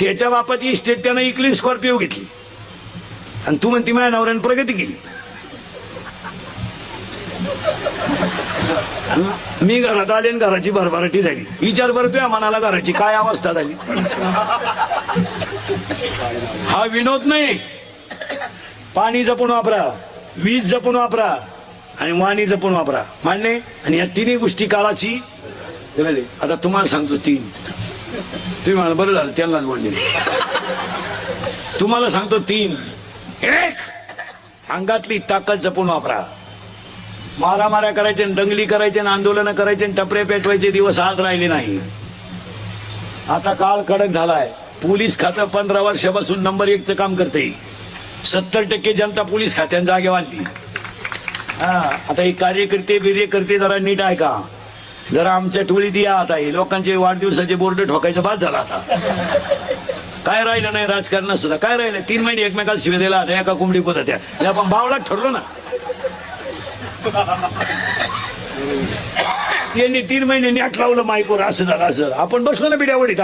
त्याच्या बापाची इस्टेट त्यानं इकली, स्कॉर्पिओ घेतली, आणि तू म्हणती माझ्या नवऱ्याने प्रगती केली. मी घरात आले आणि घराची भरभराटी झाली. विचार बरं तुझ्या मनाला घराची काय अवस्था झाली. हा विनोद नाही. पाणी जपून वापरा, वीज जपून वापरा आणि वाणी जपून वापरा. मान्य. आणि या तिन्ही गोष्टी काळाची. आता तुम्हाला सांगतो तीन. तुम्ही मला बरं झालं त्यांनाच बोलले. तुम्हाला सांगतो तीन. एक, अंगातली ताकद जपून वापरा. मारामाऱ्या करायचे, दंगली करायचे, आंदोलन करायचे, टपरे पेटवायचे दिवस आज राहिले नाही. आता काळ कडक झालाय. पोलीस खातं 15 वर्षापासून नंबर 1 चं काम करते. 70% जनता पोलीस खात्यात जागे वाढली. आता हे कार्यकर्ते बिर्यकर्ते जरा नीट ऐका. जरा आमच्या टोळीत या. आता हे लोकांचे वाढदिवसाचे बोर्ड ठोकायचं बाद झाला. आता काय राहिलं नाही राजकारणात सुद्धा. काय राहिलं. 3 महिने एकमेकाला शिव्या दिला. आता एका कोंबडी होत्या त्या आपण बावळात ठरलो ना. यांनी 3 महिने नॅट लावलं माईकवर. असं झालं. असं आपण बसलो ना बिड्यावडीत.